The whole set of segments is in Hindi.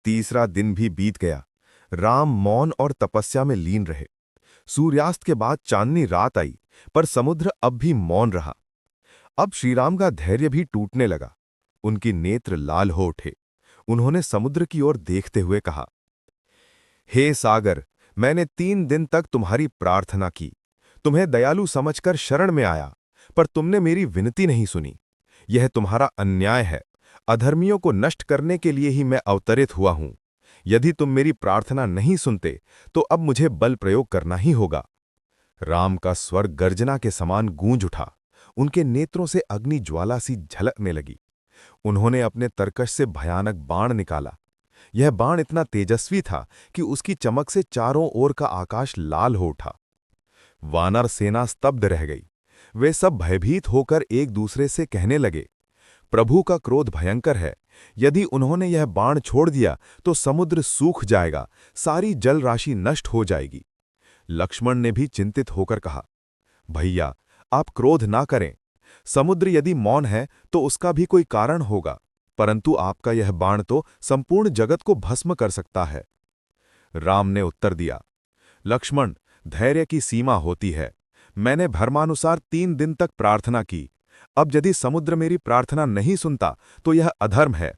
तीसरा दिन भी बीत गया। राम मौन और तपस्या में लीन रहे। सूर्यास्त के बाद चांदनी रात आई, पर समुद्र अब भी मौन रहा। अब श्रीराम का धैर्य भी टूटने लगा। उनकी नेत्र लाल हो उठे। उन्होंने समुद्र की ओर देखते हुए कहा, हे सागर, मैंने 3 दिन तक तुम्हारी प्रार्थना की, तुम्हें दयालु समझकर शरण में आया, पर तुमने मेरी विनती नहीं सुनी। यह तुम्हारा अन्याय है। अधर्मियों को नष्ट करने के लिए ही मैं अवतरित हुआ हूं। यदि तुम मेरी प्रार्थना नहीं सुनते तो अब मुझे बल प्रयोग करना ही होगा। राम का स्वर गर्जना के समान गूंज उठा। उनके नेत्रों से अग्नि ज्वाला सी झलकने लगी। उन्होंने अपने तरकश से भयानक बाण निकाला। यह बाण इतना तेजस्वी था कि उसकी चमक से चारों ओर का आकाश लाल हो उठा। वानर सेना स्तब्ध रह गई। वे सब भयभीत होकर एक दूसरे से कहने लगे, प्रभु का क्रोध भयंकर है। यदि उन्होंने यह बाण छोड़ दिया तो समुद्र सूख जाएगा, सारी जल राशि नष्ट हो जाएगी। लक्ष्मण ने भी चिंतित होकर कहा, भैया, आप क्रोध ना करें। समुद्र यदि मौन है तो उसका भी कोई कारण होगा, परंतु आपका यह बाण तो संपूर्ण जगत को भस्म कर सकता है। राम ने उत्तर दिया, लक्ष्मण, धैर्य की सीमा होती है। मैंने धर्मानुसार 3 दिन तक प्रार्थना की। अब यदि समुद्र मेरी प्रार्थना नहीं सुनता तो यह अधर्म है।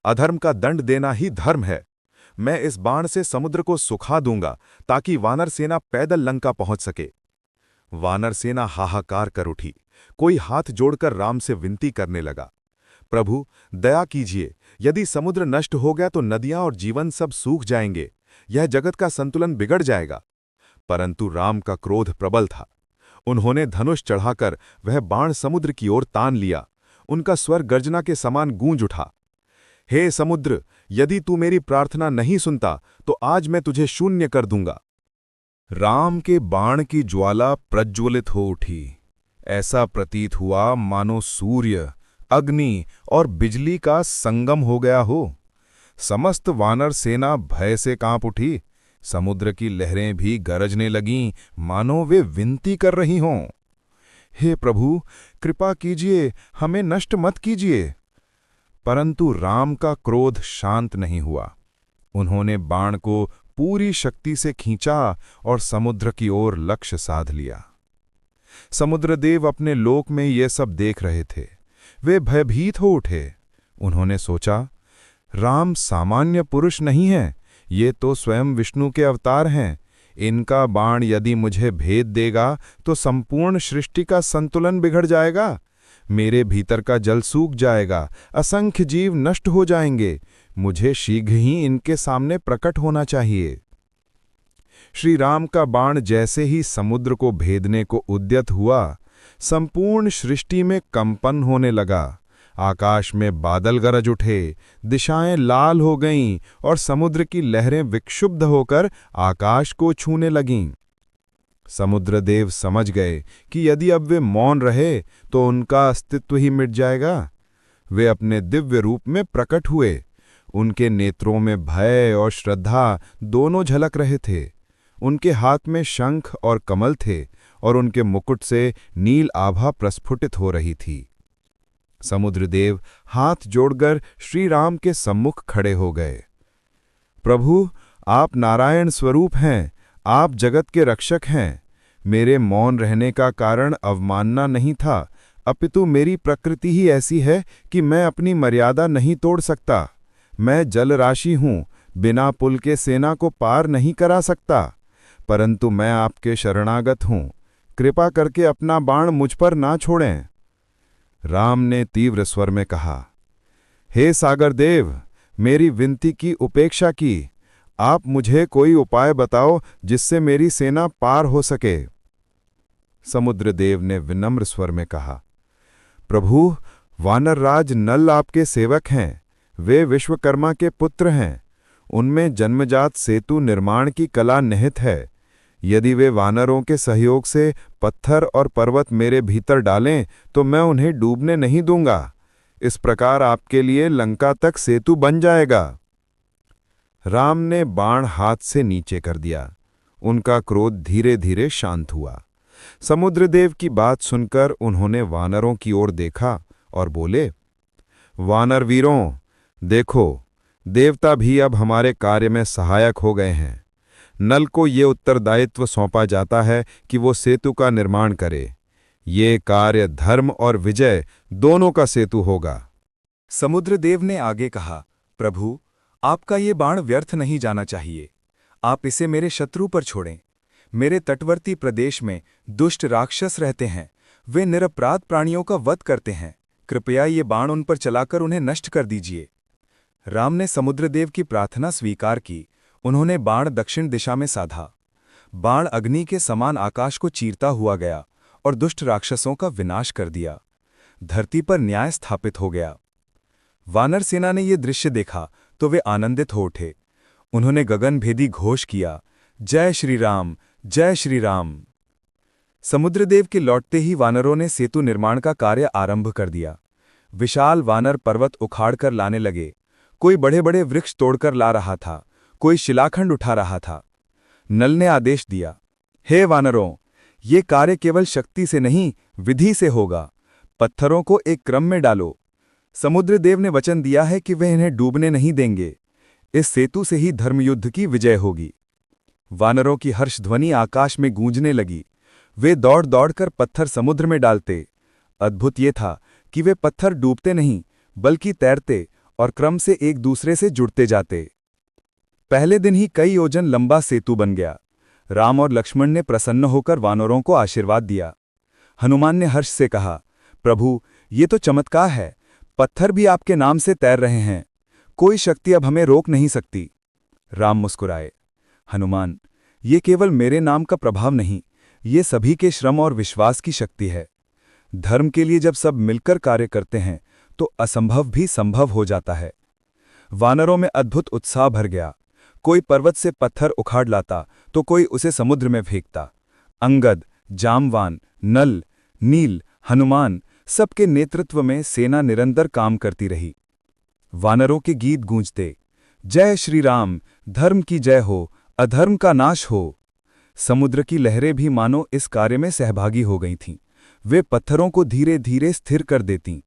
अधर्म का दंड देना ही धर्म है। मैं इस बाण से समुद्र को सुखा दूंगा ताकि वानर सेना पैदल लंका पहुंच सके। वानर सेना हाहाकार कर उठी। कोई हाथ जोड़कर राम से विनती करने लगा, प्रभु, दया कीजिए। यदि समुद्र नष्ट हो गया तो नदियां और जीवन सब सूख जाएंगे। यह जगत का संतुलन बिगड़ जाएगा। परंतु राम का क्रोध प्रबल था। उन्होंने धनुष चढ़ाकर वह बाण समुद्र की ओर तान लिया। उनका स्वर गर्जना के समान गूंज उठा, हे समुद्र, यदि तू मेरी प्रार्थना नहीं सुनता तो आज मैं तुझे शून्य कर दूंगा। राम के बाण की ज्वाला प्रज्वलित हो उठी। ऐसा प्रतीत हुआ मानो सूर्य, अग्नि और बिजली का संगम हो गया हो। समस्त वानर सेना भय से कांप उठी। समुद्र की लहरें भी गरजने लगीं, मानो वे विनती कर रही हों, हे प्रभु, कृपा कीजिए, हमें नष्ट मत कीजिए। परंतु राम का क्रोध शांत नहीं हुआ। उन्होंने बाण को पूरी शक्ति से खींचा और समुद्र की ओर लक्ष्य साध लिया। समुद्रदेव अपने लोक में ये सब देख रहे थे। वे भयभीत हो उठे। उन्होंने सोचा, राम सामान्य पुरुष नहीं है, ये तो स्वयं विष्णु के अवतार हैं। इनका बाण यदि मुझे भेद देगा तो संपूर्ण सृष्टि का संतुलन बिगड़ जाएगा। मेरे भीतर का जल सूख जाएगा, असंख्य जीव नष्ट हो जाएंगे। मुझे शीघ्र ही इनके सामने प्रकट होना चाहिए। श्री राम का बाण जैसे ही समुद्र को भेदने को उद्यत हुआ, संपूर्ण सृष्टि में कंपन होने लगा। आकाश में बादल गरज उठे, दिशाएं लाल हो गईं और समुद्र की लहरें विक्षुब्ध होकर आकाश को छूने लगीं। समुद्रदेव समझ गए कि यदि अब वे मौन रहे तो उनका अस्तित्व ही मिट जाएगा। वे अपने दिव्य रूप में प्रकट हुए। उनके नेत्रों में भय और श्रद्धा दोनों झलक रहे थे। उनके हाथ में शंख और कमल थे और उनके मुकुट से नील आभा प्रस्फुटित हो रही थी। समुद्रदेव हाथ जोड़कर श्री राम के सम्मुख खड़े हो गए। प्रभु, आप नारायण स्वरूप हैं, आप जगत के रक्षक हैं। मेरे मौन रहने का कारण अवमानना नहीं था, अपितु मेरी प्रकृति ही ऐसी है कि मैं अपनी मर्यादा नहीं तोड़ सकता। मैं जलराशि हूँ, बिना पुल के सेना को पार नहीं करा सकता। परंतु मैं आपके शरणागत हूँ, कृपा करके अपना बाण मुझ पर ना छोड़ें। राम ने तीव्र स्वर में कहा, हे सागर देव, मेरी विनती की उपेक्षा की। आप मुझे कोई उपाय बताओ जिससे मेरी सेना पार हो सके। समुद्रदेव ने विनम्र स्वर में कहा, प्रभु, वानरराज नल आपके सेवक हैं। वे विश्वकर्मा के पुत्र हैं। उनमें जन्मजात सेतु निर्माण की कला निहित है। यदि वे वानरों के सहयोग से पत्थर और पर्वत मेरे भीतर डालें तो मैं उन्हें डूबने नहीं दूंगा। इस प्रकार आपके लिए लंका तक सेतु बन जाएगा। राम ने बाण हाथ से नीचे कर दिया। उनका क्रोध धीरे धीरे शांत हुआ। समुद्रदेव की बात सुनकर उन्होंने वानरों की ओर देखा और बोले, वानर वीरों, देखो, देवता भी अब हमारे कार्य में सहायक हो गए हैं। नल को ये उत्तरदायित्व सौंपा जाता है कि वो सेतु का निर्माण करे। ये कार्य धर्म और विजय दोनों का सेतु होगा। समुद्रदेव ने आगे कहा, प्रभु, आपका ये बाण व्यर्थ नहीं जाना चाहिए। आप इसे मेरे शत्रु पर छोड़ें। मेरे तटवर्ती प्रदेश में दुष्ट राक्षस रहते हैं। वे निरपराध प्राणियों का वध करते हैं। कृपया ये बाण उन पर चलाकर उन्हें नष्ट कर दीजिए। राम ने समुद्रदेव की प्रार्थना स्वीकार की। उन्होंने बाण दक्षिण दिशा में साधा। बाण अग्नि के समान आकाश को चीरता हुआ गया और दुष्ट राक्षसों का विनाश कर दिया। धरती पर न्याय स्थापित हो गया। वानर सेना ने यह दृश्य देखा तो वे आनंदित हो उठे। उन्होंने गगनभेदी घोष किया, जय श्री राम, जय श्री राम। समुद्रदेव के लौटते ही वानरों ने सेतु निर्माण का कार्य आरंभ कर दिया। विशाल वानर पर्वत उखाड़कर लाने लगे। कोई बड़े बड़े वृक्ष तोड़कर ला रहा था, कोई शिलाखंड उठा रहा था। नल ने आदेश दिया, हे वानरों, ये कार्य केवल शक्ति से नहीं, विधि से होगा। पत्थरों को एक क्रम में डालो। समुद्रदेव ने वचन दिया है कि वे इन्हें डूबने नहीं देंगे। इस सेतु से ही धर्मयुद्ध की विजय होगी। वानरों की हर्षध्वनि आकाश में गूंजने लगी। वे दौड़ दौड़कर पत्थर समुद्र में डालते। अद्भुत ये था कि वे पत्थर डूबते नहीं, बल्कि तैरते और क्रम से एक दूसरे से जुड़ते जाते। पहले दिन ही कई योजन लंबा सेतु बन गया। राम और लक्ष्मण ने प्रसन्न होकर वानरों को आशीर्वाद दिया। हनुमान ने हर्ष से कहा, प्रभु, ये तो चमत्कार है। पत्थर भी आपके नाम से तैर रहे हैं। कोई शक्ति अब हमें रोक नहीं सकती। राम मुस्कुराए, हनुमान, ये केवल मेरे नाम का प्रभाव नहीं, ये सभी के श्रम और विश्वास की शक्ति है। धर्म के लिए जब सब मिलकर कार्य करते हैं तो असंभव भी संभव हो जाता है। वानरों में अद्भुत उत्साह भर गया। कोई पर्वत से पत्थर उखाड़ लाता तो कोई उसे समुद्र में फेंकता। अंगद, जामवान, नल, नील, हनुमान सबके नेतृत्व में सेना निरंतर काम करती रही। वानरों के गीत गूंजते, जय श्री राम, धर्म की जय हो, अधर्म का नाश हो। समुद्र की लहरें भी मानो इस कार्य में सहभागी हो गई थीं। वे पत्थरों को धीरे धीरे स्थिर कर देतीं।